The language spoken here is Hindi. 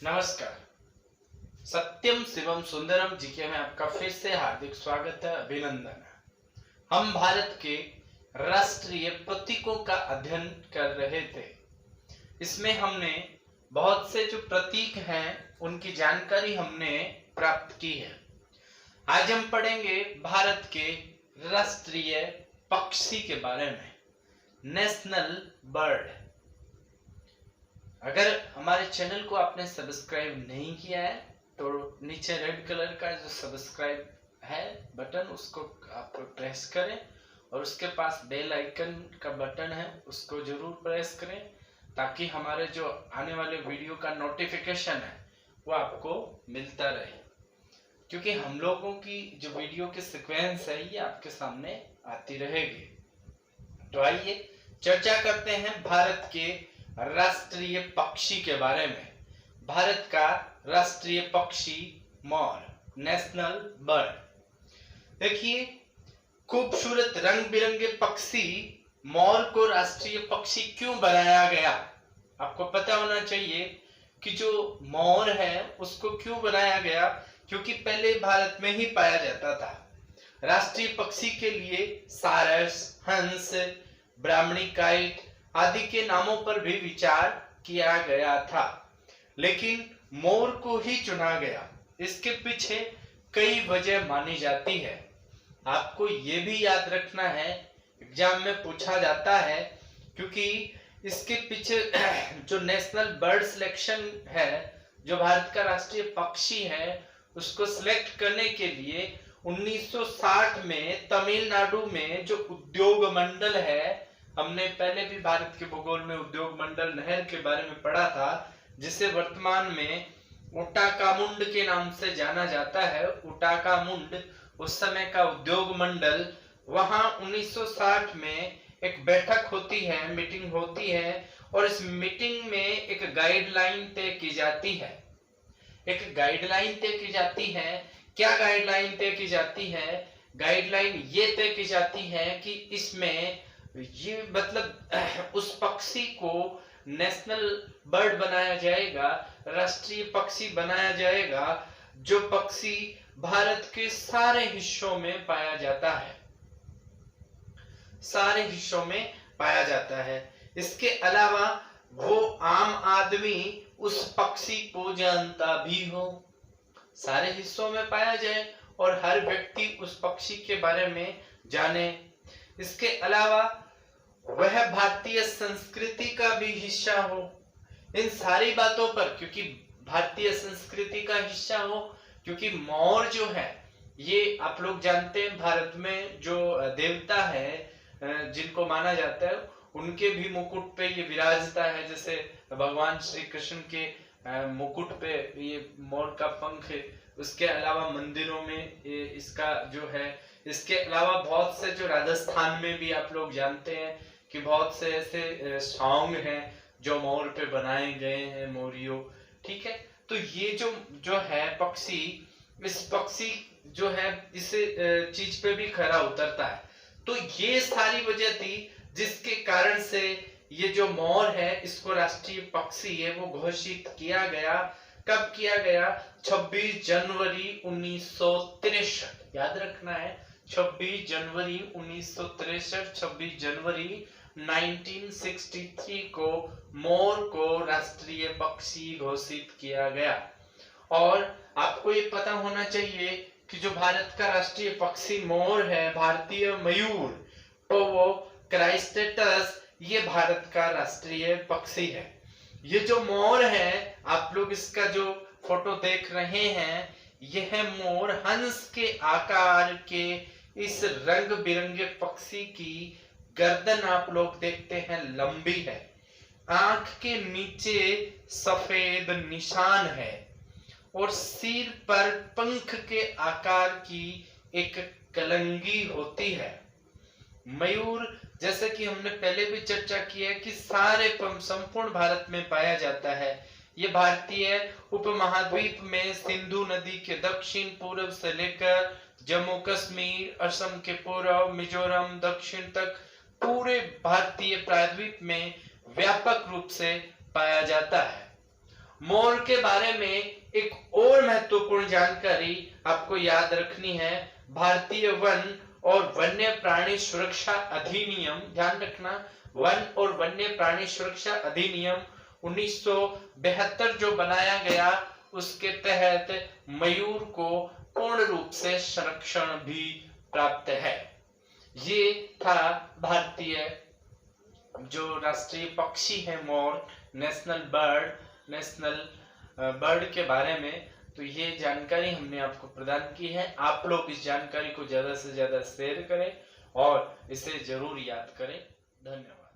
नमस्कार। सत्यम शिवम सुंदरम जी के में आपका फिर से हार्दिक स्वागत है, अभिनंदन है। हम भारत के राष्ट्रीय प्रतीकों का अध्ययन कर रहे थे। इसमें हमने बहुत से जो प्रतीक हैं उनकी जानकारी हमने प्राप्त की है। आज हम पढ़ेंगे भारत के राष्ट्रीय पक्षी के बारे में, नेशनल बर्ड। अगर हमारे चैनल को आपने सब्सक्राइब नहीं किया है तो नीचे रेड कलर का जो सब्सक्राइब है बटन, उसको आप प्रेस करें और उसके पास बेल आइकन का बटन है, उसको जरूर प्रेस करें ताकि हमारे जो आने वाले वीडियो का नोटिफिकेशन है वो आपको मिलता रहे, क्योंकि हम लोगों की जो वीडियो की सीक्वेंस है ये आपके सामने आती रहेगी। तो आइए चर्चा करते हैं भारत के राष्ट्रीय पक्षी के बारे में। भारत का राष्ट्रीय पक्षी मोर, नेशनल बर्ड। देखिए, खूबसूरत रंग बिरंगे पक्षी मोर को राष्ट्रीय पक्षी क्यों बनाया गया? आपको पता होना चाहिए कि जो मोर है उसको क्यों बनाया गया, क्योंकि पहले भारत में ही पाया जाता था। राष्ट्रीय पक्षी के लिए सारस, हंस, ब्राह्मणी काइट आदि के नामों पर भी विचार किया गया था, लेकिन मोर को ही चुना गया। इसके पीछे कई वजह मानी जाती है। आपको ये भी याद रखना है, एग्जाम में पूछा जाता है, क्योंकि इसके पीछे जो नेशनल बर्ड सिलेक्शन है, जो भारत का राष्ट्रीय पक्षी है, उसको सिलेक्ट करने के लिए 1960 में तमिलनाडु में जो उद्योग मंडल है, हमने पहले भी भारत के भूगोल में उद्योग मंडल नहर के बारे में पढ़ा था, जिसे वर्तमान में उटाकामुंड के नाम से जाना जाता है। उटाकामुंड उस समय का उद्योग मंडल। वहां 1960 में एक बैठक होती है, मीटिंग होती है, और इस मीटिंग में एक गाइडलाइन तय की जाती है। एक गाइडलाइन तय की जाती है। क्या गाइडलाइन तय की जाती है? गाइडलाइन ये तय की जाती है कि इसमें ये मतलब उस पक्षी को नेशनल बर्ड बनाया जाएगा, राष्ट्रीय पक्षी बनाया जाएगा, जो पक्षी भारत के सारे हिस्सों में पाया जाता है, सारे हिस्सों में पाया जाता है। इसके अलावा वो आम आदमी उस पक्षी को जानता भी हो, सारे हिस्सों में पाया जाए और हर व्यक्ति उस पक्षी के बारे में जाने। इसके अलावा वह भारतीय संस्कृति का भी हिस्सा हो। इन सारी बातों पर, क्योंकि भारतीय संस्कृति का हिस्सा हो, क्योंकि मोर जो है ये आप लोग जानते हैं भारत में जो देवता है जिनको माना जाता है, उनके भी मुकुट पे ये विराजता है। जैसे भगवान श्री कृष्ण के मुकुट पे ये मोर का पंख है। उसके अलावा मंदिरों में इसका जो है, इसके अलावा बहुत से जो राजस्थान में भी आप लोग जानते हैं कि बहुत से ऐसे सॉन्ग हैं जो मोर पे बनाए गए हैं, मोरियो। ठीक है, तो ये जो है पक्षी, इस पक्षी जो है इस चीज पे भी खरा उतरता है। तो ये सारी वजह थी जिसके कारण से ये जो मोर है इसको राष्ट्रीय पक्षी है वो घोषित किया गया। कब किया गया? 26 जनवरी 1963। याद रखना है, 26 जनवरी 1963, 26 जनवरी 1963 को मोर को राष्ट्रीय पक्षी घोषित किया गया। और आपको ये पता होना चाहिए कि जो भारत का राष्ट्रीय पक्षी मोर है, भारतीय मयूर, तो वो क्राइस्टेटस, ये भारत का राष्ट्रीय पक्षी है। ये जो मोर है, आप लोग इसका जो फोटो देख रहे हैं, यह मोर हंस के आकार के इस रंग बिरंगे पक्षी की गर्दन आप लोग देखते हैं लंबी है, आंख के नीचे सफेद निशान है और सिर पर पंख के आकार की एक कलंगी होती है। मयूर, जैसे कि हमने पहले भी चर्चा की है कि सारे संपूर्ण भारत में पाया जाता है। ये भारतीय उपमहाद्वीप में सिंधु नदी के दक्षिण पूर्व से लेकर जम्मू कश्मीर, असम के पूर्व, मिजोरम दक्षिण तक पूरे भारतीय प्रायद्वीप में व्यापक रूप से पाया जाता है। मोर के बारे में एक और महत्वपूर्ण जानकारी आपको याद रखनी है। भारतीय वन और वन्य प्राणी सुरक्षा अधिनियम, ध्यान रखना, वन और वन्य प्राणी सुरक्षा अधिनियम 1972 जो बनाया गया, उसके तहत मयूर को पूर्ण रूप से संरक्षण भी प्राप्त है। ये था भारतीय जो राष्ट्रीय पक्षी है मोर, नेशनल बर्ड के बारे में। तो ये जानकारी हमने आपको प्रदान की है। आप लोग इस जानकारी को ज्यादा से ज्यादा शेयर करें और इसे जरूर याद करें। धन्यवाद।